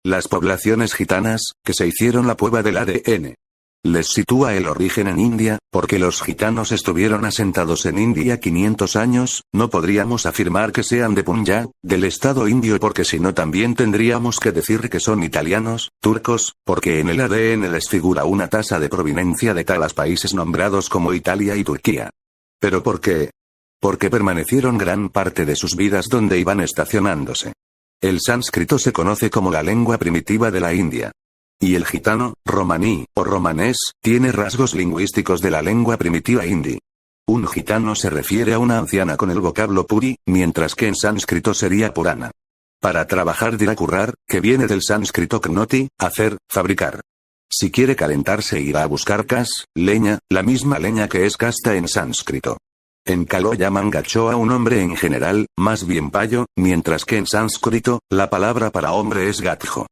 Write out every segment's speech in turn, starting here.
Las poblaciones gitanas, que se hicieron la prueba del ADN. Les sitúa el origen en India, porque los gitanos estuvieron asentados en India 500 años, no podríamos afirmar que sean de Punjab, del estado indio porque si no también tendríamos que decir que son italianos, turcos, porque en el ADN les figura una tasa de proveniencia de tales países nombrados como Italia y Turquía. ¿Pero por qué? Porque permanecieron gran parte de sus vidas donde iban estacionándose. El sánscrito se conoce como la lengua primitiva de la India. Y el gitano, romaní, o romanés, tiene rasgos lingüísticos de la lengua primitiva hindi. Un gitano se refiere a una anciana con el vocablo puri, mientras que en sánscrito sería purana. Para trabajar dirá currar, que viene del sánscrito knoti, hacer, fabricar. Si quiere calentarse irá a buscar kas, leña, la misma leña que es casta en sánscrito. En Kalo llaman gacho a un hombre en general, más bien payo, mientras que en sánscrito, la palabra para hombre es gatjo.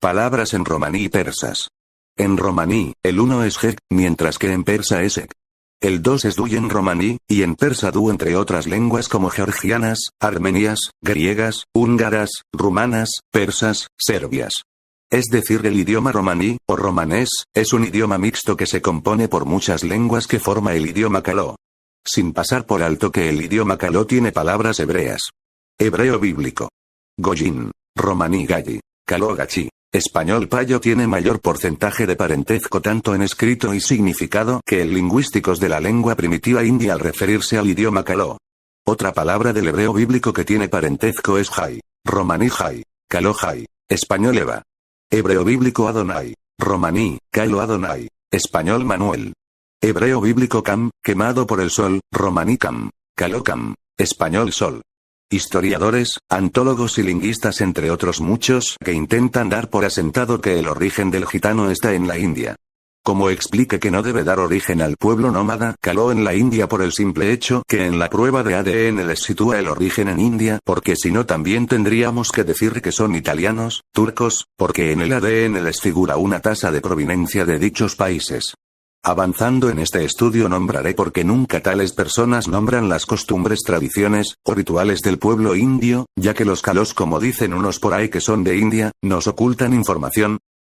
Palabras en romaní y persas. En romaní, el 1 es hek, mientras que en persa es ek. El 2 es du en romaní, y en persa du entre otras lenguas como georgianas, armenias, griegas, húngaras, rumanas, persas, serbias. Es decir, el idioma romaní, o romanés, es un idioma mixto que se compone por muchas lenguas que forma el idioma Kalo. Sin pasar por alto que el idioma Kalo tiene palabras hebreas. Hebreo bíblico. Goyin. Romaní galli. Kalo gachi. Español payo tiene mayor porcentaje de parentesco tanto en escrito y significado que el lingüísticos de la lengua primitiva india al referirse al idioma Kalo. Otra palabra del hebreo bíblico que tiene parentesco es Jai. Romaní Jai. Kalo Jai. Español Eva. Hebreo bíblico Adonai. Romaní, Kalo Adonai. Español Manuel. Hebreo bíblico Cam, quemado por el sol, romaní Cam. Kalo Cam. Español Sol. Historiadores, antólogos y lingüistas entre otros muchos que intentan dar por asentado que el origen del gitano está en la India. Como explique que no debe dar origen al pueblo nómada Kalo en la India por el simple hecho que en la prueba de ADN les sitúa el origen en India, porque si no también tendríamos que decir que son italianos, turcos, porque en el ADN les figura una tasa de proveniencia de dichos países. Avanzando en este estudio nombraré por qué nunca tales personas nombran las costumbres, tradiciones, o rituales del pueblo indio, ya que los kalos como dicen unos por ahí que son de India, nos ocultan información.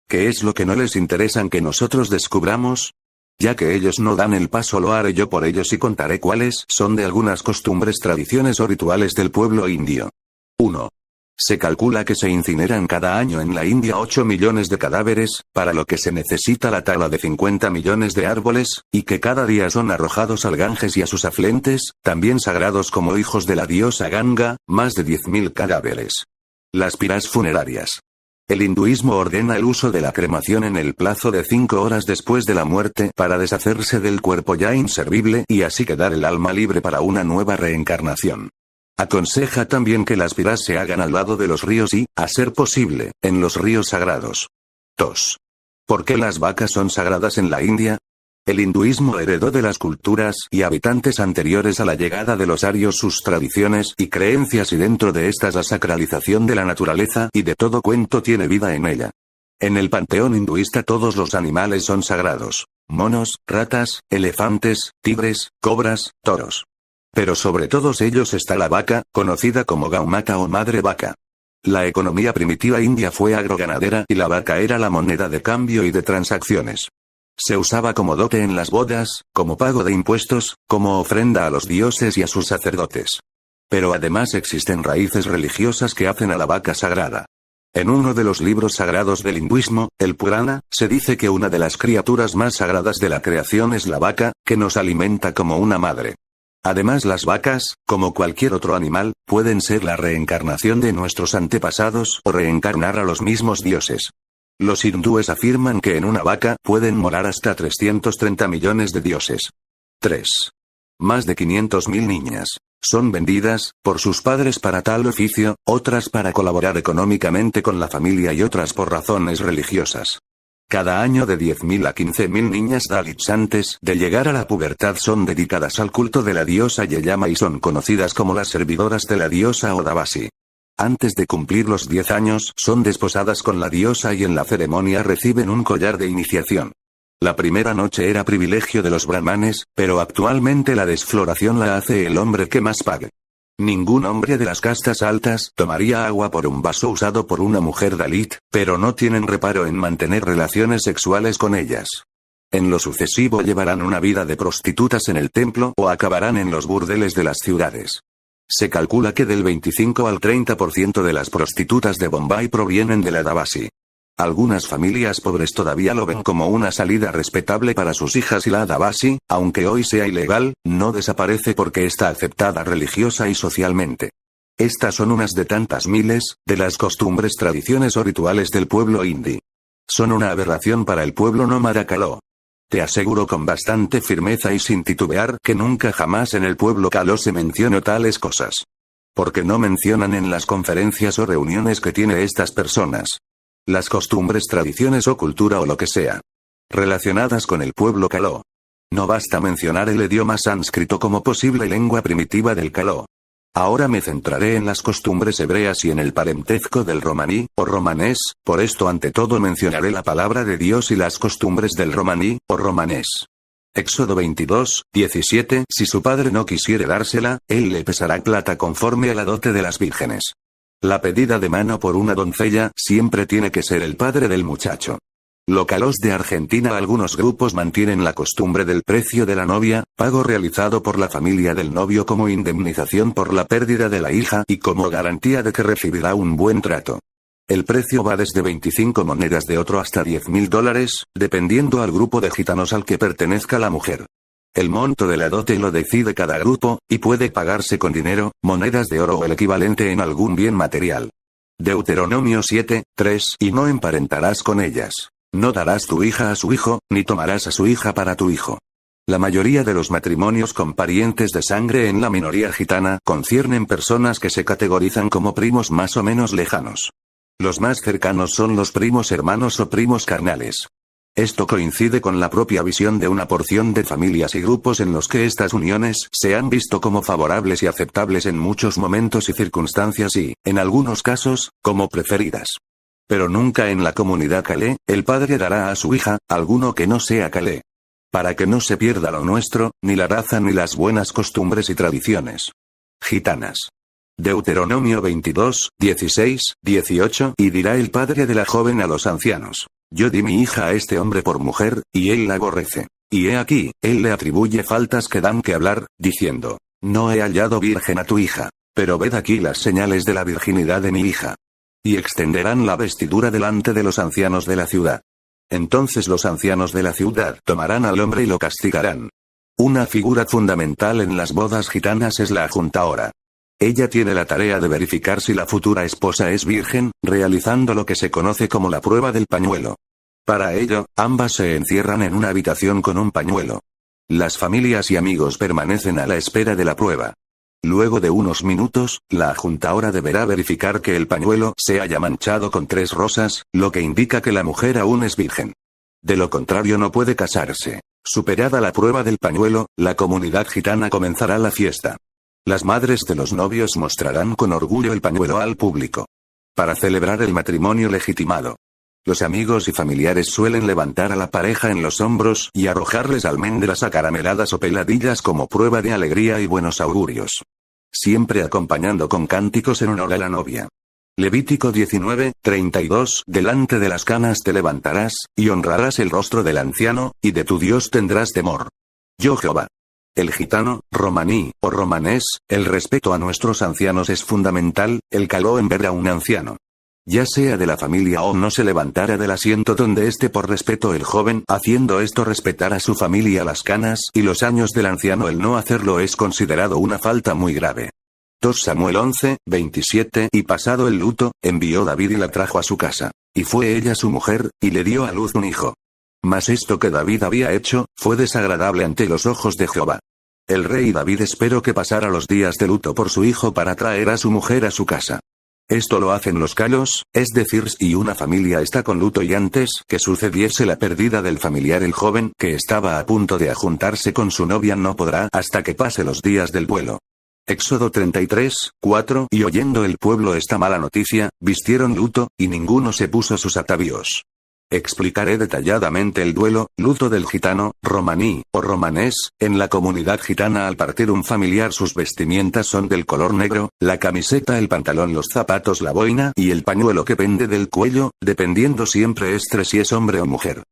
¿Qué es lo que no les interesan que nosotros descubramos? Ya que ellos no dan el paso lo haré yo por ellos y contaré cuáles son de algunas costumbres, tradiciones o rituales del pueblo indio. 1. Se calcula que se incineran cada año en la India 8 millones de cadáveres, para lo que se necesita la tala de 50 millones de árboles, y que cada día son arrojados al Ganges y a sus afluentes, también sagrados como hijos de la diosa Ganga, más de 10.000 cadáveres. Las piras funerarias. El hinduismo ordena el uso de la cremación en el plazo de 5 horas después de la muerte para deshacerse del cuerpo ya inservible y así quedar el alma libre para una nueva reencarnación. Aconseja también que las piras se hagan al lado de los ríos y, a ser posible, en los ríos sagrados. 2. ¿Por qué las vacas son sagradas en la India? El hinduismo heredó de las culturas y habitantes anteriores a la llegada de los arios sus tradiciones y creencias y dentro de estas la sacralización de la naturaleza y de todo cuento tiene vida en ella. En el panteón hinduista todos los animales son sagrados. Monos, ratas, elefantes, tigres, cobras, toros. Pero sobre todos ellos está la vaca, conocida como Gaumata o madre vaca. La economía primitiva india fue agroganadera y la vaca era la moneda de cambio y de transacciones. Se usaba como dote en las bodas, como pago de impuestos, como ofrenda a los dioses y a sus sacerdotes. Pero además existen raíces religiosas que hacen a la vaca sagrada. En uno de los libros sagrados del hinduismo, el Purana, se dice que una de las criaturas más sagradas de la creación es la vaca, que nos alimenta como una madre. Además las vacas, como cualquier otro animal, pueden ser la reencarnación de nuestros antepasados o reencarnar a los mismos dioses. Los hindúes afirman que en una vaca pueden morar hasta 330 millones de dioses. 3. Más de 500.000 niñas son vendidas por sus padres para tal oficio, otras para colaborar económicamente con la familia y otras por razones religiosas. Cada año de 10.000 a 15.000 niñas Dalits antes de llegar a la pubertad son dedicadas al culto de la diosa Yeyama y son conocidas como las servidoras de la diosa Odavasi. Antes de cumplir los 10 años son desposadas con la diosa y en la ceremonia reciben un collar de iniciación. La primera noche era privilegio de los brahmanes, pero actualmente la desfloración la hace el hombre que más pague. Ningún hombre de las castas altas tomaría agua por un vaso usado por una mujer dalit, pero no tienen reparo en mantener relaciones sexuales con ellas. En lo sucesivo llevarán una vida de prostitutas en el templo o acabarán en los burdeles de las ciudades. Se calcula que del 25 al 30% de las prostitutas de Bombay provienen de la Dabasi. Algunas familias pobres todavía lo ven como una salida respetable para sus hijas y la Dabasi, aunque hoy sea ilegal, no desaparece porque está aceptada religiosa y socialmente. Estas son unas de tantas miles, de las costumbres, tradiciones o rituales del pueblo hindi. Son una aberración para el pueblo nómada Kaló. Te aseguro con bastante firmeza y sin titubear que nunca jamás en el pueblo Kaló se mencionó tales cosas. Porque no mencionan en las conferencias o reuniones que tiene estas personas. Las costumbres, tradiciones o cultura o lo que sea. Relacionadas con el pueblo Kaló. No basta mencionar el idioma sánscrito como posible lengua primitiva del Kaló. Ahora me centraré en las costumbres hebreas y en el parentesco del romaní, o romanés, por esto ante todo mencionaré la palabra de Dios y las costumbres del romaní, o romanés. Éxodo 22, 17. Si su padre no quisiere dársela, él le pesará plata conforme a la dote de las vírgenes. La pedida de mano por una doncella siempre tiene que ser el padre del muchacho. Locales de Argentina. Algunos grupos mantienen la costumbre del precio de la novia, pago realizado por la familia del novio como indemnización por la pérdida de la hija y como garantía de que recibirá un buen trato. El precio va desde 25 monedas de oro hasta $10.000, dependiendo al grupo de gitanos al que pertenezca la mujer. El monto de la dote lo decide cada grupo, y puede pagarse con dinero, monedas de oro o el equivalente en algún bien material. Deuteronomio 7, 3. Y no emparentarás con ellas. No darás tu hija a su hijo, ni tomarás a su hija para tu hijo. La mayoría de los matrimonios con parientes de sangre en la minoría gitana conciernen personas que se categorizan como primos más o menos lejanos. Los más cercanos son los primos hermanos o primos carnales. Esto coincide con la propia visión de una porción de familias y grupos en los que estas uniones se han visto como favorables y aceptables en muchos momentos y circunstancias y, en algunos casos, como preferidas. Pero nunca en la comunidad Kalé, el padre dará a su hija, alguno que no sea Kalé. Para que no se pierda lo nuestro, ni la raza ni las buenas costumbres y tradiciones gitanas. Deuteronomio 22, 16, 18. Y dirá el padre de la joven a los ancianos: yo di mi hija a este hombre por mujer, y él la aborrece. Y he aquí, él le atribuye faltas que dan que hablar, diciendo: no he hallado virgen a tu hija. Pero ved aquí las señales de la virginidad de mi hija. Y extenderán la vestidura delante de los ancianos de la ciudad. Entonces los ancianos de la ciudad tomarán al hombre y lo castigarán. Una figura fundamental en las bodas gitanas es la juntaora. Ella tiene la tarea de verificar si la futura esposa es virgen, realizando lo que se conoce como la prueba del pañuelo. Para ello, ambas se encierran en una habitación con un pañuelo. Las familias y amigos permanecen a la espera de la prueba. Luego de unos minutos, la juntaora deberá verificar que el pañuelo se haya manchado con 3 rosas, lo que indica que la mujer aún es virgen. De lo contrario no puede casarse. Superada la prueba del pañuelo, la comunidad gitana comenzará la fiesta. Las madres de los novios mostrarán con orgullo el pañuelo al público. Para celebrar el matrimonio legitimado. Los amigos y familiares suelen levantar a la pareja en los hombros y arrojarles almendras acarameladas o peladillas como prueba de alegría y buenos augurios. Siempre acompañando con cánticos en honor a la novia. Levítico 19, 32. Delante de las canas te levantarás, y honrarás el rostro del anciano, y de tu Dios tendrás temor. Yo Jehová. El gitano, romaní, o romanés, el respeto a nuestros ancianos es fundamental. El caló en ver a un anciano, ya sea de la familia o no, se levantara del asiento donde esté por respeto el joven, haciendo esto respetar a su familia las canas y los años del anciano. El no hacerlo es considerado una falta muy grave. 2 Samuel 11, 27. Y pasado el luto, envió David y la trajo a su casa. Y fue ella su mujer, y le dio a luz un hijo. Mas esto que David había hecho, fue desagradable ante los ojos de Jehová. El rey David esperó que pasara los días de luto por su hijo para traer a su mujer a su casa. Esto lo hacen los calos, es decir, si una familia está con luto y antes que sucediese la pérdida del familiar, el joven que estaba a punto de ajuntarse con su novia no podrá hasta que pase los días del duelo. Éxodo 33, 4. Y oyendo el pueblo esta mala noticia, vistieron luto, y ninguno se puso sus atavíos. Explicaré detalladamente el duelo, luto del gitano, romaní, o romanés. En la comunidad gitana al partir un familiar sus vestimientas son del color negro, la camiseta, el pantalón, los zapatos, la boina y el pañuelo que pende del cuello, dependiendo siempre si es hombre o mujer.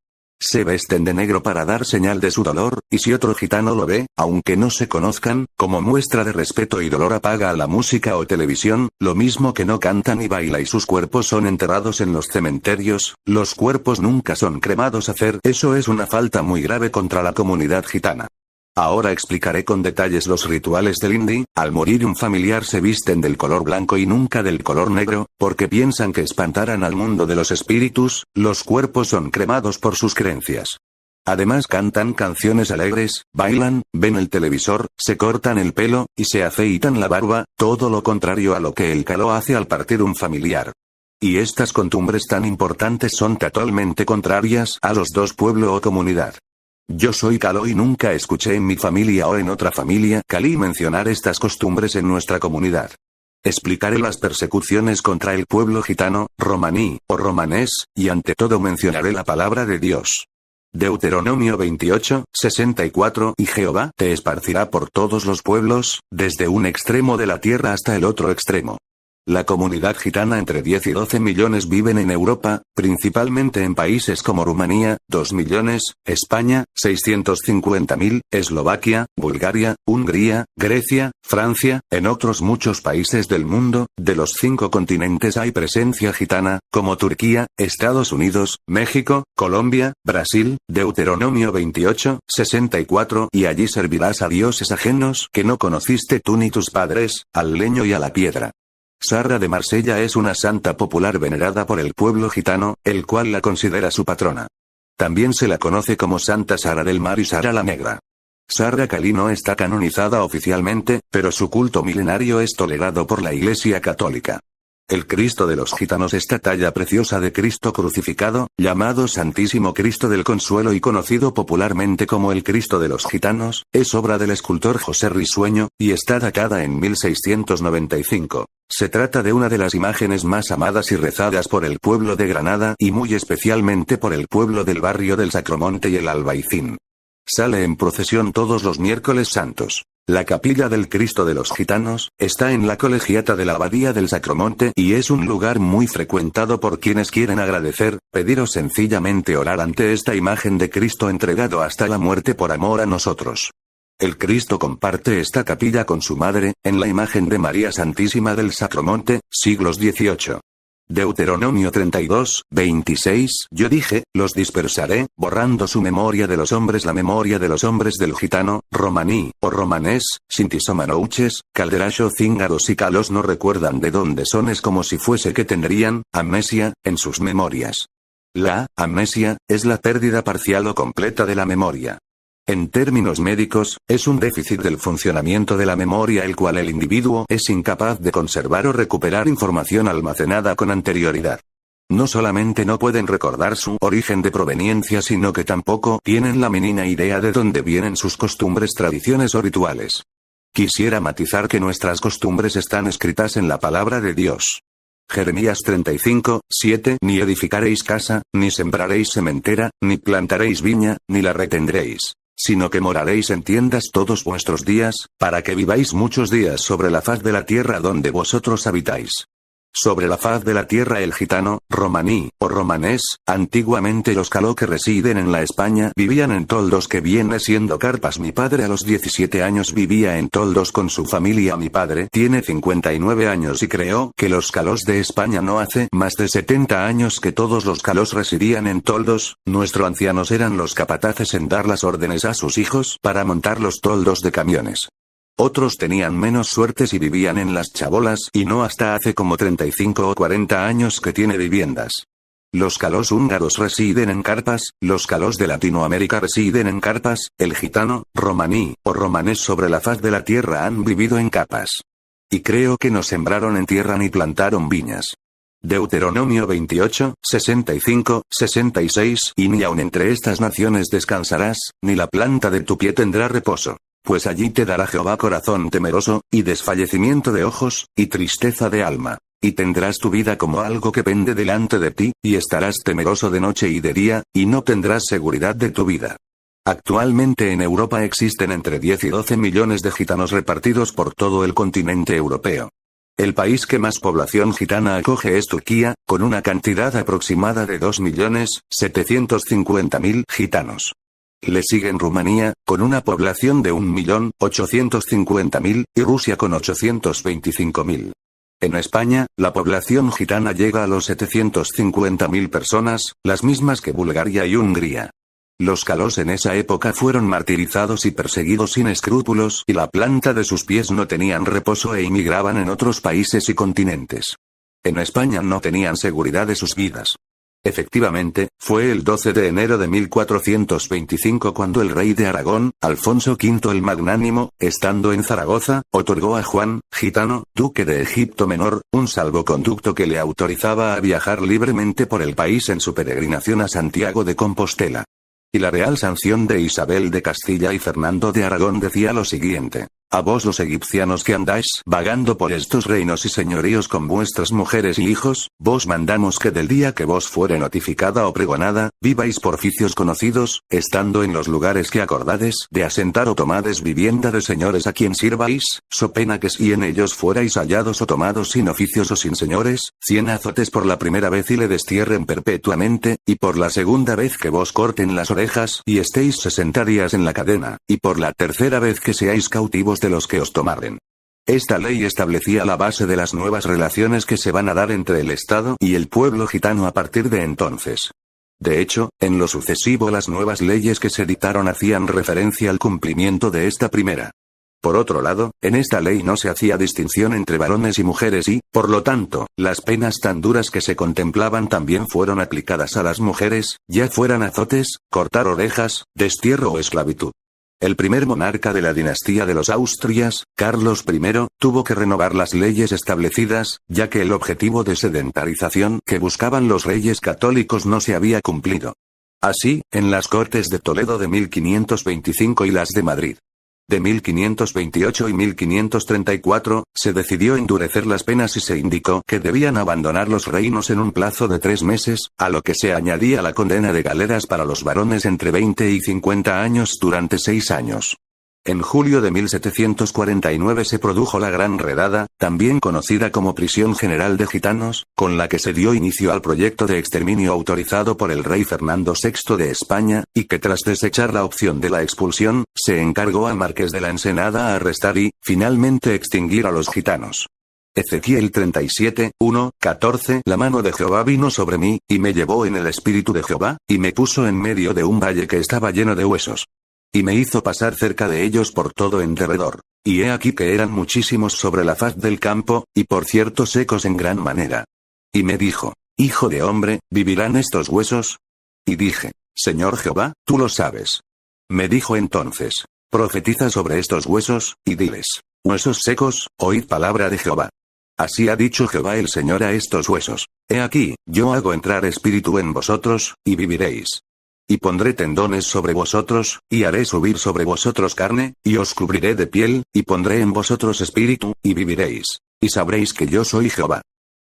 Se vesten de negro para dar señal de su dolor, y si otro gitano lo ve, aunque no se conozcan, como muestra de respeto y dolor apaga a la música o televisión, lo mismo que no canta ni baila y sus cuerpos son enterrados en los cementerios, los cuerpos nunca son cremados. Hacer eso es una falta muy grave contra la comunidad gitana. Ahora explicaré con detalles los rituales del Indi. Al morir un familiar se visten del color blanco y nunca del color negro, porque piensan que espantarán al mundo de los espíritus. Los cuerpos son cremados por sus creencias. Además cantan canciones alegres, bailan, ven el televisor, se cortan el pelo, y se afeitan la barba, todo lo contrario a lo que el Caló hace al partir un familiar. Y estas costumbres tan importantes son totalmente contrarias a los dos pueblos o comunidad. Yo soy Caló y nunca escuché en mi familia o en otra familia calí mencionar estas costumbres en nuestra comunidad. Explicaré las persecuciones contra el pueblo gitano, romaní, o romanés, y ante todo mencionaré la palabra de Dios. Deuteronomio 28, 64 y Jehová te esparcirá por todos los pueblos, desde un extremo de la tierra hasta el otro extremo. La comunidad gitana entre 10 y 12 millones viven en Europa, principalmente en países como Rumanía, 2 millones, España, 650.000, Eslovaquia, Bulgaria, Hungría, Grecia, Francia, en otros muchos países del mundo. De los 5 continentes hay presencia gitana, como Turquía, Estados Unidos, México, Colombia, Brasil. Deuteronomio 28, 64 y allí servirás a dioses ajenos que no conociste tú ni tus padres, al leño y a la piedra. Sara de Marsella es una santa popular venerada por el pueblo gitano, el cual la considera su patrona. También se la conoce como Santa Sara del Mar y Sara la Negra. Sara Calí no está canonizada oficialmente, pero su culto milenario es tolerado por la Iglesia Católica. El Cristo de los gitanos, esta talla preciosa de Cristo crucificado, llamado Santísimo Cristo del Consuelo y conocido popularmente como el Cristo de los gitanos, es obra del escultor José Risueño, y está datada en 1695. Se trata de una de las imágenes más amadas y rezadas por el pueblo de Granada y muy especialmente por el pueblo del barrio del Sacromonte y el Albaicín. Sale en procesión todos los miércoles santos. La capilla del Cristo de los Gitanos está en la colegiata de la Abadía del Sacromonte y es un lugar muy frecuentado por quienes quieren agradecer, pedir o sencillamente orar ante esta imagen de Cristo entregado hasta la muerte por amor a nosotros. El Cristo comparte esta capilla con su madre, en la imagen de María Santísima del Sacromonte, siglos XVIII. Deuteronomio 32, 26. Yo dije, los dispersaré, borrando su memoria de los hombres, la memoria de los hombres del gitano, romaní, o romanés, sintisomanouches, calderasho cíngaros y calos no recuerdan de dónde son, es como si fuese que tendrían amnesia en sus memorias. La amnesia es la pérdida parcial o completa de la memoria. En términos médicos, es un déficit del funcionamiento de la memoria el cual el individuo es incapaz de conservar o recuperar información almacenada con anterioridad. No solamente no pueden recordar su origen de proveniencia, sino que tampoco tienen la mínima idea de dónde vienen sus costumbres, tradiciones o rituales. Quisiera matizar que nuestras costumbres están escritas en la palabra de Dios. Jeremías 35, 7. Ni edificaréis casa, ni sembraréis sementera, ni plantaréis viña, ni la retendréis, sino que moraréis en tiendas todos vuestros días, para que viváis muchos días sobre la faz de la tierra donde vosotros habitáis. Sobre la faz de la tierra el gitano, romaní, o romanés, antiguamente los caló que residen en la España vivían en toldos que viene siendo carpas. Mi padre a los 17 años vivía en toldos con su familia. Mi padre tiene 59 años y creo que los calós de España no hace más de 70 años que todos los calós residían en toldos. Nuestros ancianos eran los capataces en dar las órdenes a sus hijos para montar los toldos de camiones. Otros tenían menos suertes y vivían en las chabolas y no hasta hace como 35 o 40 años que tiene viviendas. Los calós húngaros residen en carpas, los calós de Latinoamérica residen en carpas, el gitano, romaní, o romanés sobre la faz de la tierra han vivido en capas. Y creo que no sembraron en tierra ni plantaron viñas. Deuteronomio 28, 65, 66. Y ni aun entre estas naciones descansarás, ni la planta de tu pie tendrá reposo. Pues allí te dará Jehová corazón temeroso, y desfallecimiento de ojos, y tristeza de alma. y tendrás tu vida como algo que pende delante de ti, y estarás temeroso de noche y de día, y no tendrás seguridad de tu vida. Actualmente en Europa existen entre 10 y 12 millones de gitanos repartidos por todo el continente europeo. El país que más población gitana acoge es Turquía, con una cantidad aproximada de 2.750.000 gitanos. Le siguen Rumanía, con una población de 1.850.000, y Rusia con 825.000. En España, la población gitana llega a los 750.000 personas, las mismas que Bulgaria y Hungría. Los calos en esa época fueron martirizados y perseguidos sin escrúpulos, y la planta de sus pies no tenían reposo e inmigraban en otros países y continentes. En España no tenían seguridad de sus vidas. Efectivamente, fue el 12 de enero de 1425 cuando el rey de Aragón, Alfonso V el Magnánimo, estando en Zaragoza, otorgó a Juan, gitano, duque de Egipto Menor, un salvoconducto que le autorizaba a viajar libremente por el país en su peregrinación a Santiago de Compostela. Y la real sanción de Isabel de Castilla y Fernando de Aragón decía lo siguiente: a vos los egipcianos que andáis vagando por estos reinos y señoríos con vuestras mujeres y hijos, vos mandamos que del día que vos fuere notificada o pregonada, viváis por oficios conocidos, estando en los lugares que acordades de asentar o tomades vivienda de señores a quien sirváis, so pena que si en ellos fuerais hallados o tomados sin oficios o sin señores, 100 azotes por la primera vez y le destierren perpetuamente, y por la segunda vez que vos corten las orejas y estéis 60 días en la cadena, y por la tercera vez que seáis cautivos de los que os tomaren. Esta ley establecía la base de las nuevas relaciones que se van a dar entre el Estado y el pueblo gitano a partir de entonces. De hecho, en lo sucesivo las nuevas leyes que se dictaron hacían referencia al cumplimiento de esta primera. Por otro lado, en esta ley no se hacía distinción entre varones y mujeres y, por lo tanto, las penas tan duras que se contemplaban también fueron aplicadas a las mujeres, ya fueran azotes, cortar orejas, destierro o esclavitud. El primer monarca de la dinastía de los Austrias, Carlos I, tuvo que renovar las leyes establecidas, ya que el objetivo de sedentarización que buscaban los reyes católicos no se había cumplido. Así, en las Cortes de Toledo de 1525 y las de Madrid de 1528 y 1534, se decidió endurecer las penas y se indicó que debían abandonar los reinos en un plazo de 3 meses, a lo que se añadía la condena de galeras para los varones entre 20 y 50 años durante 6 años. En julio de 1749 se produjo la Gran Redada, también conocida como Prisión General de Gitanos, con la que se dio inicio al proyecto de exterminio autorizado por el rey Fernando VI de España, y que tras desechar la opción de la expulsión, se encargó al marqués de la Ensenada arrestar y, finalmente extinguir a los gitanos. Ezequiel 37, 1, 14. La mano de Jehová vino sobre mí, y me llevó en el espíritu de Jehová, y me puso en medio de un valle que estaba lleno de huesos. Y me hizo pasar cerca de ellos por todo en derredor. Y he aquí que eran muchísimos sobre la faz del campo, y por cierto secos en gran manera. Y me dijo: Hijo de hombre, ¿vivirán estos huesos? Y dije: Señor Jehová, tú lo sabes. Me dijo entonces: Profetiza sobre estos huesos, y diles: Huesos secos, oíd palabra de Jehová. Así ha dicho Jehová el Señor a estos huesos: He aquí, yo hago entrar espíritu en vosotros, y viviréis. Y pondré tendones sobre vosotros, y haré subir sobre vosotros carne, y os cubriré de piel, y pondré en vosotros espíritu, y viviréis. Y sabréis que yo soy Jehová.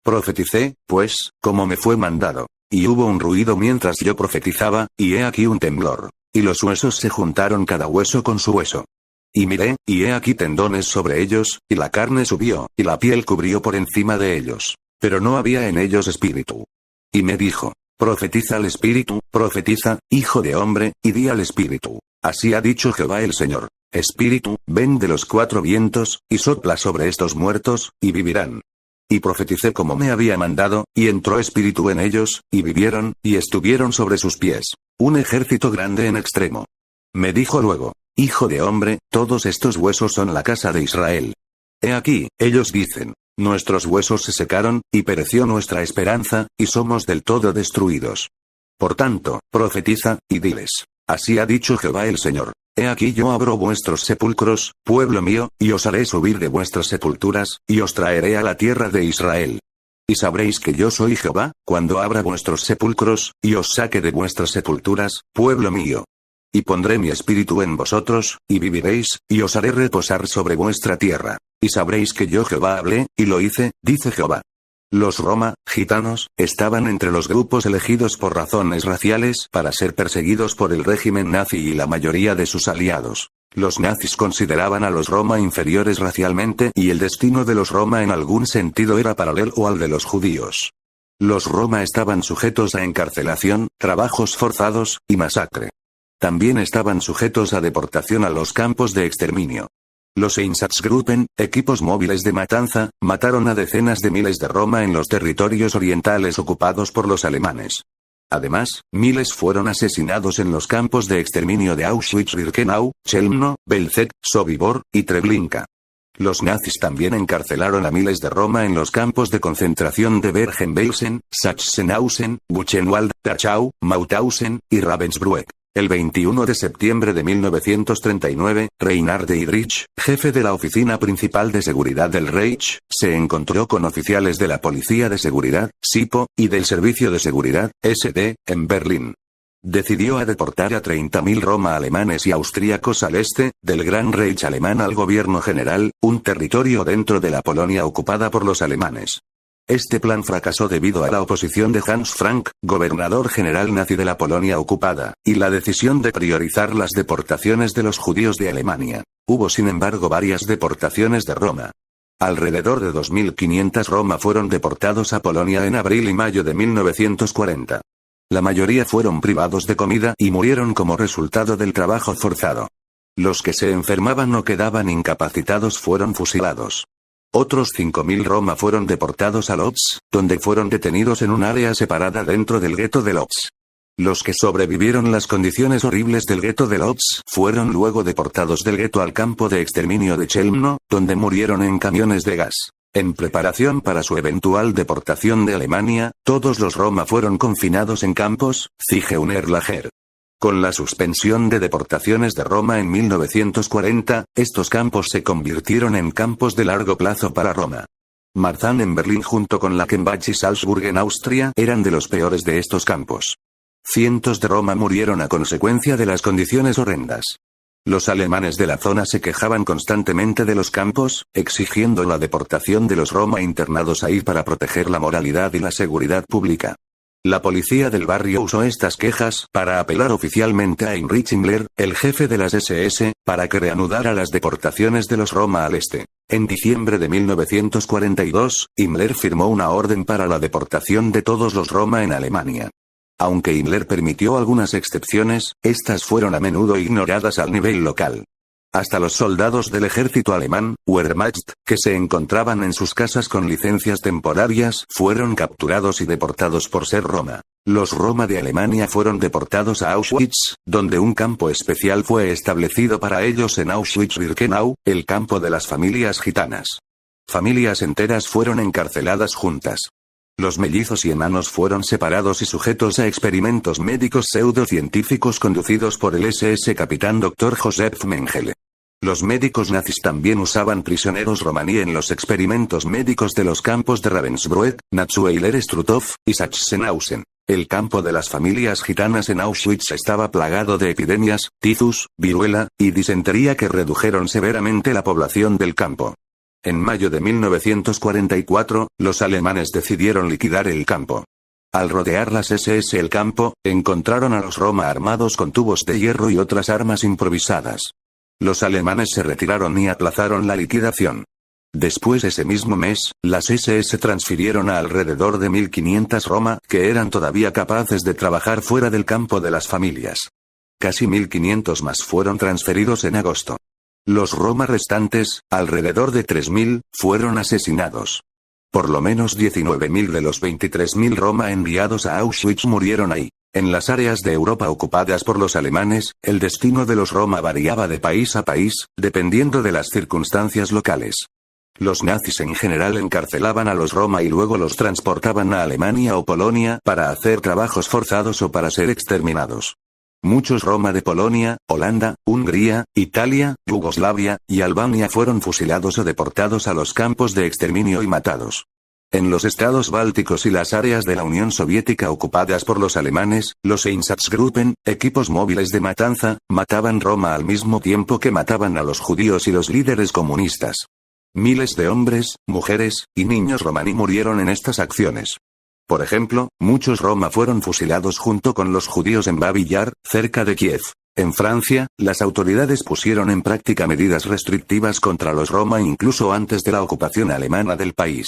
Profeticé, pues, como me fue mandado. Y hubo un ruido mientras yo profetizaba, y he aquí un temblor. Y los huesos se juntaron cada hueso con su hueso. Y miré, y he aquí tendones sobre ellos, y la carne subió, y la piel cubrió por encima de ellos. Pero no había en ellos espíritu. Y me dijo: Profetiza al espíritu, profetiza, hijo de hombre, y di al espíritu: Así ha dicho Jehová el Señor: Espíritu, ven de los 4 vientos, y sopla sobre estos muertos, y vivirán. Y profeticé como me había mandado, y entró espíritu en ellos, y vivieron, y estuvieron sobre sus pies un ejército grande en extremo. Me dijo luego: Hijo de hombre, todos estos huesos son la casa de Israel. He aquí, ellos dicen: Nuestros huesos se secaron, y pereció nuestra esperanza, y somos del todo destruidos. Por tanto, profetiza, y diles: Así ha dicho Jehová el Señor: He aquí yo abro vuestros sepulcros, pueblo mío, y os haré subir de vuestras sepulturas, y os traeré a la tierra de Israel. Y sabréis que yo soy Jehová, cuando abra vuestros sepulcros, y os saque de vuestras sepulturas, pueblo mío. Y pondré mi espíritu en vosotros, y viviréis, y os haré reposar sobre vuestra tierra. Y sabréis que yo Jehová hablé, y lo hice, dice Jehová. Los Roma, gitanos, estaban entre los grupos elegidos por razones raciales para ser perseguidos por el régimen nazi y la mayoría de sus aliados. Los nazis consideraban a los Roma inferiores racialmente y el destino de los Roma en algún sentido era paralelo al de los judíos. Los Roma estaban sujetos a encarcelación, trabajos forzados, y masacre. También estaban sujetos a deportación a los campos de exterminio. Los Einsatzgruppen, equipos móviles de matanza, mataron a decenas de miles de Roma en los territorios orientales ocupados por los alemanes. Además, miles fueron asesinados en los campos de exterminio de Auschwitz-Birkenau, Chelmno, Belzec, Sobibor, y Treblinka. Los nazis también encarcelaron a miles de Roma en los campos de concentración de Bergen-Belsen, Sachsenhausen, Buchenwald, Dachau, Mauthausen, y Ravensbrück. El 21 de septiembre de 1939, Reinhard Heydrich, jefe de la Oficina Principal de Seguridad del Reich, se encontró con oficiales de la Policía de Seguridad, SIPO, y del Servicio de Seguridad, SD, en Berlín. Decidió a deportar a 30.000 Roma alemanes y austríacos al este, del Gran Reich alemán al Gobierno General, un territorio dentro de la Polonia ocupada por los alemanes. Este plan fracasó debido a la oposición de Hans Frank, gobernador general nazi de la Polonia ocupada, y la decisión de priorizar las deportaciones de los judíos de Alemania. Hubo sin embargo varias deportaciones de Roma. Alrededor de 2.500 Roma fueron deportados a Polonia en abril y mayo de 1940. La mayoría fueron privados de comida y murieron como resultado del trabajo forzado. Los que se enfermaban o quedaban incapacitados fueron fusilados. Otros 5.000 Roma fueron deportados a Lodz, donde fueron detenidos en un área separada dentro del gueto de Lodz. Los que sobrevivieron las condiciones horribles del gueto de Lodz fueron luego deportados del gueto al campo de exterminio de Chelmno, donde murieron en camiones de gas. En preparación para su eventual deportación de Alemania, todos los Roma fueron confinados en campos, Zigeunerlager. Con la suspensión de deportaciones de Roma en 1940, estos campos se convirtieron en campos de largo plazo para Roma. Marzahn en Berlín junto con Lachenbach y Salzburg en Austria eran de los peores de estos campos. Cientos de Roma murieron a consecuencia de las condiciones horrendas. Los alemanes de la zona se quejaban constantemente de los campos, exigiendo la deportación de los Roma internados ahí para proteger la moralidad y la seguridad pública. La policía del barrio usó estas quejas para apelar oficialmente a Heinrich Himmler, el jefe de las SS, para que reanudara las deportaciones de los Roma al este. En diciembre de 1942, Himmler firmó una orden para la deportación de todos los Roma en Alemania. Aunque Himmler permitió algunas excepciones, estas fueron a menudo ignoradas al nivel local. Hasta los soldados del ejército alemán, Wehrmacht, que se encontraban en sus casas con licencias temporarias, fueron capturados y deportados por ser Roma. Los Roma de Alemania fueron deportados a Auschwitz, donde un campo especial fue establecido para ellos en Auschwitz-Birkenau, el campo de las familias gitanas. Familias enteras fueron encarceladas juntas. Los mellizos y enanos fueron separados y sujetos a experimentos médicos pseudocientíficos conducidos por el SS capitán Dr. Joseph Mengele. Los médicos nazis también usaban prisioneros romaní en los experimentos médicos de los campos de Ravensbrück, Natzweiler-Struthof, y Sachsenhausen. El campo de las familias gitanas en Auschwitz estaba plagado de epidemias, tifus, viruela, y disentería que redujeron severamente la población del campo. En mayo de 1944, los alemanes decidieron liquidar el campo. Al rodear las SS el campo, encontraron a los Roma armados con tubos de hierro y otras armas improvisadas. Los alemanes se retiraron y aplazaron la liquidación. Después ese mismo mes, las SS transfirieron a alrededor de 1.500 Roma, que eran todavía capaces de trabajar fuera del campo de las familias. Casi 1.500 más fueron transferidos en agosto. Los Roma restantes, alrededor de 3.000, fueron asesinados. Por lo menos 19.000 de los 23.000 Roma enviados a Auschwitz murieron ahí. En las áreas de Europa ocupadas por los alemanes, el destino de los Roma variaba de país a país, dependiendo de las circunstancias locales. Los nazis en general encarcelaban a los Roma y luego los transportaban a Alemania o Polonia para hacer trabajos forzados o para ser exterminados. Muchos Roma de Polonia, Holanda, Hungría, Italia, Yugoslavia, y Albania fueron fusilados o deportados a los campos de exterminio y matados. En los estados bálticos y las áreas de la Unión Soviética ocupadas por los alemanes, los Einsatzgruppen, equipos móviles de matanza, mataban Roma al mismo tiempo que mataban a los judíos y los líderes comunistas. Miles de hombres, mujeres, y niños romaní murieron en estas acciones. Por ejemplo, muchos roma fueron fusilados junto con los judíos en Babi Yar, cerca de Kiev. En Francia, las autoridades pusieron en práctica medidas restrictivas contra los roma incluso antes de la ocupación alemana del país.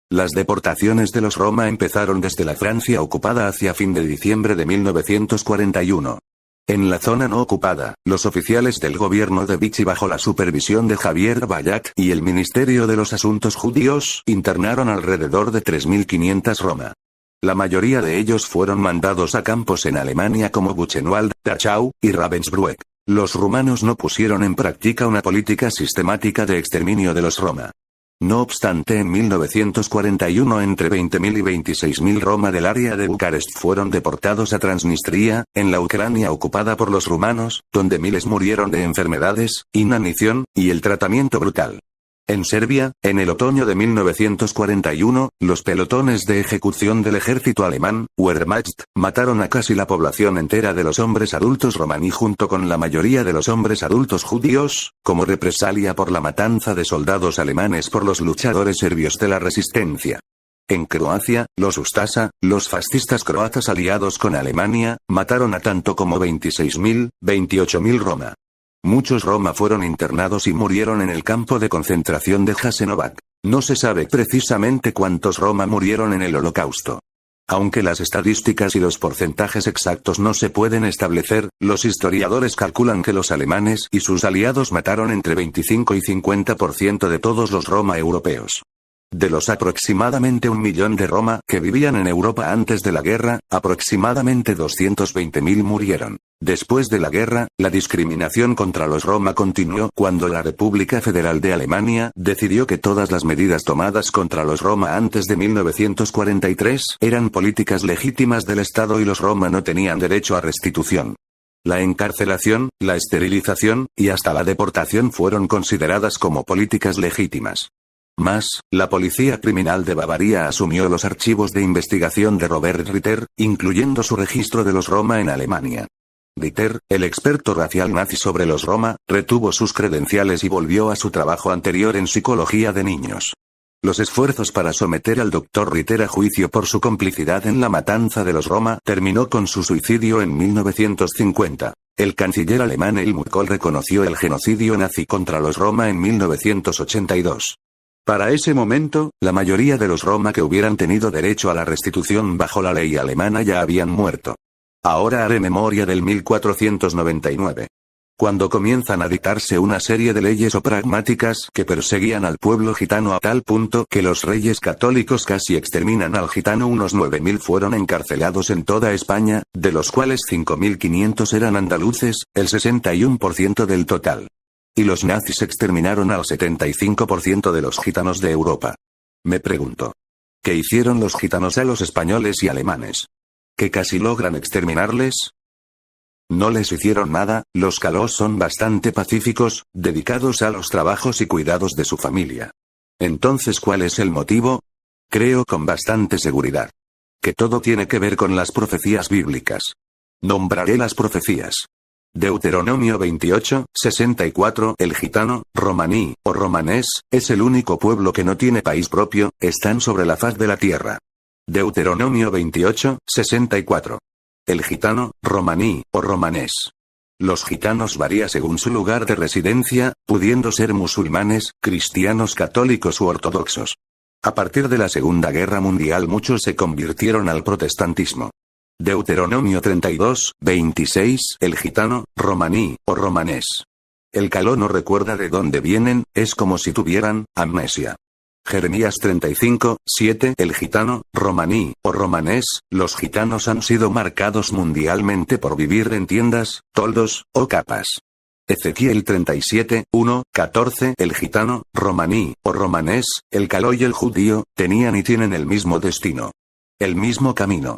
Las deportaciones de los roma empezaron desde la Francia ocupada hacia fin de diciembre de 1941. En la zona no ocupada, los oficiales del gobierno de Vichy bajo la supervisión de Javier Bayat y el Ministerio de los Asuntos Judíos internaron alrededor de 3.500 roma. La mayoría de ellos fueron mandados a campos en Alemania como Buchenwald, Dachau y Ravensbrück. Los rumanos no pusieron en práctica una política sistemática de exterminio de los roma. No obstante, en 1941 entre 20.000 y 26.000 roma del área de Bucarest fueron deportados a Transnistria, en la Ucrania ocupada por los rumanos, donde miles murieron de enfermedades, inanición, y el tratamiento brutal. En Serbia, en el otoño de 1941, los pelotones de ejecución del ejército alemán, Wehrmacht, mataron a casi la población entera de los hombres adultos romaní junto con la mayoría de los hombres adultos judíos, como represalia por la matanza de soldados alemanes por los luchadores serbios de la resistencia. En Croacia, los Ustasa, los fascistas croatas aliados con Alemania, mataron a tanto como 26.000, 28.000 roma. Muchos roma fueron internados y murieron en el campo de concentración de Jasenovac. No se sabe precisamente cuántos roma murieron en el Holocausto. Aunque las estadísticas y los porcentajes exactos no se pueden establecer, los historiadores calculan que los alemanes y sus aliados mataron entre 25 y 50% de todos los roma europeos. De los aproximadamente 1 millón de roma que vivían en Europa antes de la guerra, aproximadamente 220.000 murieron. Después de la guerra, la discriminación contra los roma continuó cuando la República Federal de Alemania decidió que todas las medidas tomadas contra los roma antes de 1943 eran políticas legítimas del Estado y los roma no tenían derecho a restitución. La encarcelación, la esterilización, y hasta la deportación fueron consideradas como políticas legítimas. Más, la policía criminal de Bavaria asumió los archivos de investigación de Robert Ritter, incluyendo su registro de los roma en Alemania. Ritter, el experto racial nazi sobre los roma, retuvo sus credenciales y volvió a su trabajo anterior en psicología de niños. Los esfuerzos para someter al Dr. Ritter a juicio por su complicidad en la matanza de los roma terminó con su suicidio en 1950. El canciller alemán Helmut Kohl reconoció el genocidio nazi contra los roma en 1982. Para ese momento, la mayoría de los roma que hubieran tenido derecho a la restitución bajo la ley alemana ya habían muerto. Ahora haré memoria del 1499. Cuando comienzan a dictarse una serie de leyes o pragmáticas que perseguían al pueblo gitano a tal punto que los reyes católicos casi exterminan al gitano, unos 9.000 fueron encarcelados en toda España, de los cuales 5.500 eran andaluces, el 61% del total. Y los nazis exterminaron al 75% de los gitanos de Europa. Me pregunto, ¿qué hicieron los gitanos a los españoles y alemanes? ¿Que casi logran exterminarles? No les hicieron nada, los calós son bastante pacíficos, dedicados a los trabajos y cuidados de su familia. Entonces, ¿cuál es el motivo? Creo con bastante seguridad que todo tiene que ver con las profecías bíblicas. Nombraré las profecías. Deuteronomio 28, 64. El gitano, romaní, o romanés, es el único pueblo que no tiene país propio, están sobre la faz de la tierra. Deuteronomio 28, 64. El gitano, romaní, o romanés. Los gitanos varía según su lugar de residencia, pudiendo ser musulmanes, cristianos católicos u ortodoxos. A partir de la Segunda Guerra Mundial muchos se convirtieron al protestantismo. Deuteronomio 32, 26. El gitano, romaní, o romanés. El caló no recuerda de dónde vienen, es como si tuvieran amnesia. Jeremías 35, 7. El gitano, romaní, o romanés, los gitanos han sido marcados mundialmente por vivir en tiendas, toldos, o capas. Ezequiel 37, 1, 14. El gitano, romaní, o romanés, el caló y el judío, tenían y tienen el mismo destino. El mismo camino.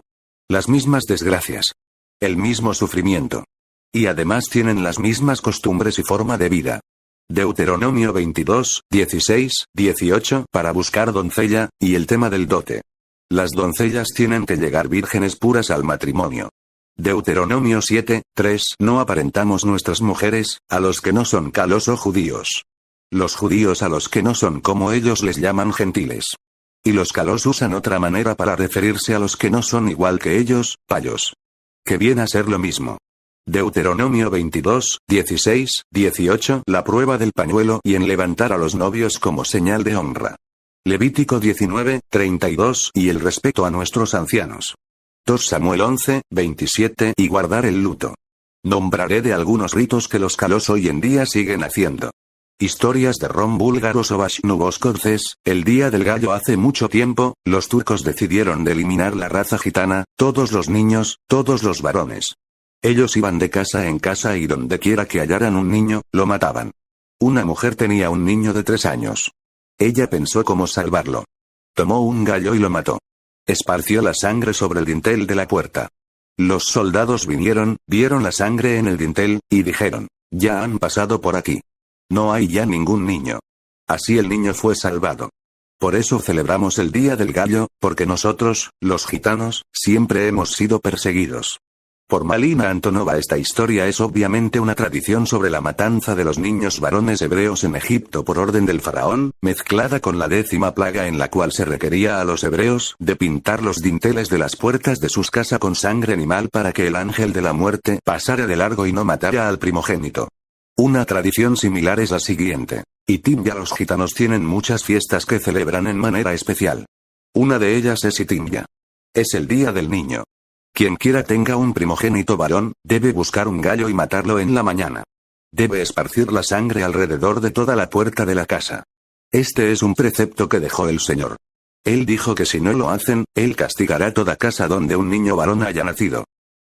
Las mismas desgracias. El mismo sufrimiento. Y además tienen las mismas costumbres y forma de vida. Deuteronomio 22, 16, 18. Para buscar doncella, y el tema del dote. Las doncellas tienen que llegar vírgenes puras al matrimonio. Deuteronomio 7, 3. No aparentamos nuestras mujeres, a los que no son calós o judíos. Los judíos a los que no son como ellos les llaman gentiles. Y los calos usan otra manera para referirse a los que no son igual que ellos, payos. Que viene a ser lo mismo. Deuteronomio 22, 16, 18. La prueba del pañuelo y en levantar a los novios como señal de honra. Levítico 19, 32. Y el respeto a nuestros ancianos. 2 Samuel 11, 27. Y guardar el luto. Nombraré de algunos ritos que los calos hoy en día siguen haciendo. Historias de rom búlgaros o vashnubos corces. El día del gallo hace mucho tiempo, los turcos decidieron de eliminar la raza gitana, todos los niños, todos los varones. Ellos iban de casa en casa y donde quiera que hallaran un niño, lo mataban. Una mujer tenía un niño de 3 años. Ella pensó cómo salvarlo. Tomó un gallo y lo mató. Esparció la sangre sobre el dintel de la puerta. Los soldados vinieron, vieron la sangre en el dintel, y dijeron, ya han pasado por aquí. No hay ya ningún niño. Así el niño fue salvado. Por eso celebramos el Día del Gallo, porque nosotros, los gitanos, siempre hemos sido perseguidos. Por Malina Antonova esta historia es obviamente una tradición sobre la matanza de los niños varones hebreos en Egipto por orden del faraón, mezclada con la 10ª plaga en la cual se requería a los hebreos de pintar los dinteles de las puertas de sus casas con sangre animal para que el ángel de la muerte pasara de largo y no matara al primogénito. Una tradición similar es la siguiente. Itimya. Los gitanos tienen muchas fiestas que celebran en manera especial. Una de ellas es Itimya. Es el día del niño. Quien quiera tenga un primogénito varón, debe buscar un gallo y matarlo en la mañana. Debe esparcir la sangre alrededor de toda la puerta de la casa. Este es un precepto que dejó el Señor. Él dijo que si no lo hacen, Él castigará toda casa donde un niño varón haya nacido.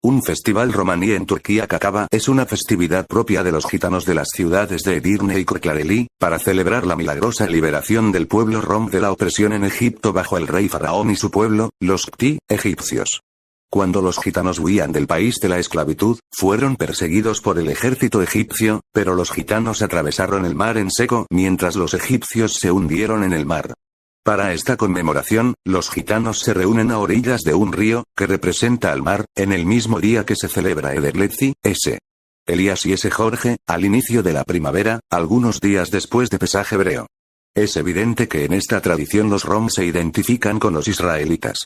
Un festival romaní en Turquía Kakaba es una festividad propia de los gitanos de las ciudades de Edirne y Kırklareli, para celebrar la milagrosa liberación del pueblo rom de la opresión en Egipto bajo el rey faraón y su pueblo, los Kti, egipcios. Cuando los gitanos huían del país de la esclavitud, fueron perseguidos por el ejército egipcio, pero los gitanos atravesaron el mar en seco mientras los egipcios se hundieron en el mar. Para esta conmemoración, los gitanos se reúnen a orillas de un río, que representa al mar, en el mismo día que se celebra Ederletzi, S. Elías y S. Jorge, al inicio de la primavera, algunos días después de Pesaj hebreo. Es evidente que en esta tradición los rom se identifican con los israelitas.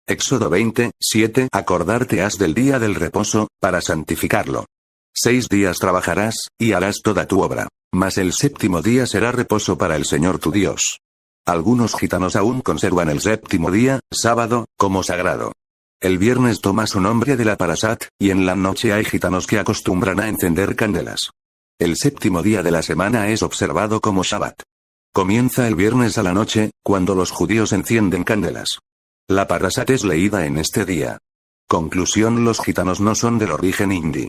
Éxodo 20, 7. Acordarte has del día del reposo, para santificarlo. 6 días trabajarás, y harás toda tu obra. Mas el 7º día será reposo para el Señor tu Dios. Algunos gitanos aún conservan el 7º día, sábado, como sagrado. El viernes toma su nombre de la Parashat, y en la noche hay gitanos que acostumbran a encender candelas. El 7º día de la semana es observado como Shabbat. Comienza el viernes a la noche, cuando los judíos encienden candelas. La Parashat es leída en este día. Conclusión: los gitanos no son del origen hindi.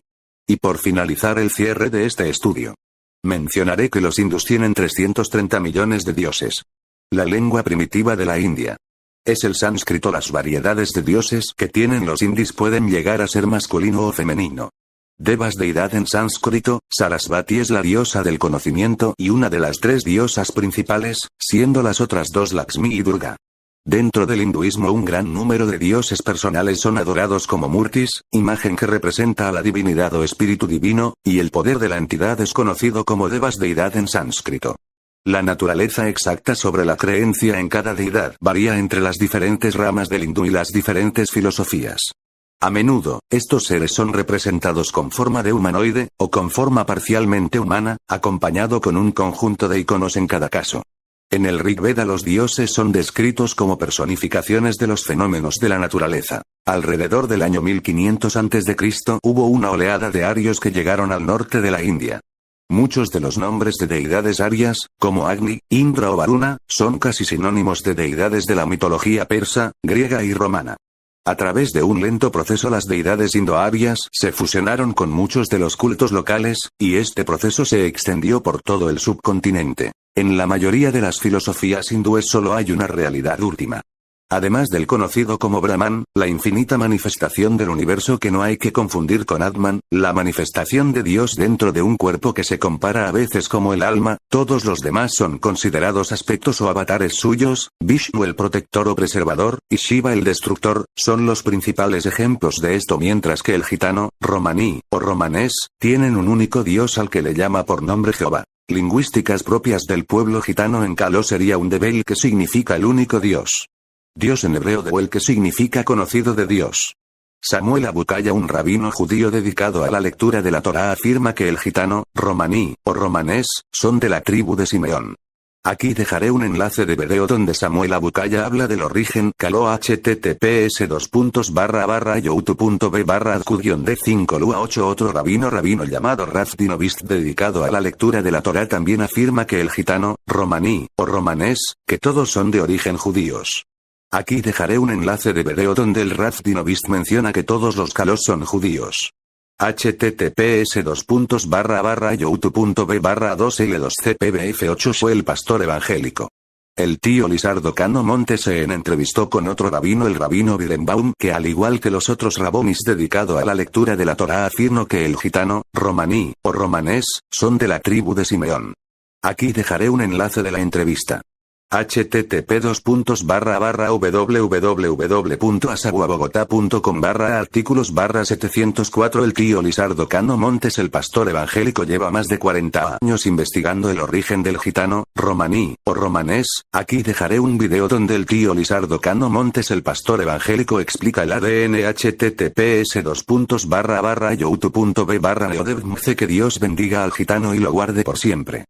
Y por finalizar el cierre de este estudio, mencionaré que los hindús tienen 330 millones de dioses. La lengua primitiva de la India es el sánscrito. Las variedades de dioses que tienen los hindis pueden llegar a ser masculino o femenino. Devas, deidad en sánscrito. Sarasvati es la diosa del conocimiento y una de las 3 diosas principales, siendo las otras 2 Lakshmi y Durga. Dentro del hinduismo un gran número de dioses personales son adorados como murtis, imagen que representa a la divinidad o espíritu divino, y el poder de la entidad es conocido como devas, deidad en sánscrito. La naturaleza exacta sobre la creencia en cada deidad varía entre las diferentes ramas del hindú y las diferentes filosofías. A menudo, estos seres son representados con forma de humanoide, o con forma parcialmente humana, acompañado con un conjunto de iconos en cada caso. En el Rig Veda los dioses son descritos como personificaciones de los fenómenos de la naturaleza. Alrededor del año 1500 a.C. hubo una oleada de arios que llegaron al norte de la India. Muchos de los nombres de deidades arias, como Agni, Indra o Varuna, son casi sinónimos de deidades de la mitología persa, griega y romana. A través de un lento proceso las deidades indo-arias se fusionaron con muchos de los cultos locales, y este proceso se extendió por todo el subcontinente. En la mayoría de las filosofías hindúes solo hay una realidad última. Además del conocido como Brahman, la infinita manifestación del universo que no hay que confundir con Atman, la manifestación de Dios dentro de un cuerpo que se compara a veces como el alma, todos los demás son considerados aspectos o avatares suyos. Vishnu el protector o preservador, y Shiva el destructor, son los principales ejemplos de esto, mientras que el gitano, romaní, o romanés, tienen un único dios al que le llama por nombre Jehová. Lingüísticas propias del pueblo gitano en caló sería un Devel, que significa el único Dios. Dios en hebreo Deuel, que significa conocido de Dios. Samuel Abukaya, un rabino judío dedicado a la lectura de la Torá, afirma que el gitano, romaní, o romanés, son de la tribu de Simeón. Aquí dejaré un enlace de video donde Samuel Abukaya habla del origen caló https://youtube.b/adq-d5lua8. Otro rabino llamado Raf Dinovist, dedicado a la lectura de la Torá, también afirma que el gitano, romaní, o romanés, que todos son de origen judíos. Aquí dejaré un enlace de video donde el Raf Dinovist menciona que todos los calós son judíos. https://youtube.b/2l2cpbf8. Fue el pastor evangélico. El tío Lizardo Cano Montes se entrevistó con otro rabino, el rabino Birenbaum, que al igual que los otros rabonis dedicado a la lectura de la Torá, afirmó que el gitano, romaní, o romanés, son de la tribu de Simeón. Aquí dejaré un enlace de la entrevista. http://www.asaguabogotá.com/artículos/704. El tío Lizardo Cano Montes, el pastor evangélico, lleva más de 40 años investigando el origen del gitano, romaní, o romanés. Aquí dejaré un video donde el tío Lizardo Cano Montes, el pastor evangélico, explica el ADN. https://youtube.b/neodevmce. Que Dios bendiga al gitano y lo guarde por siempre.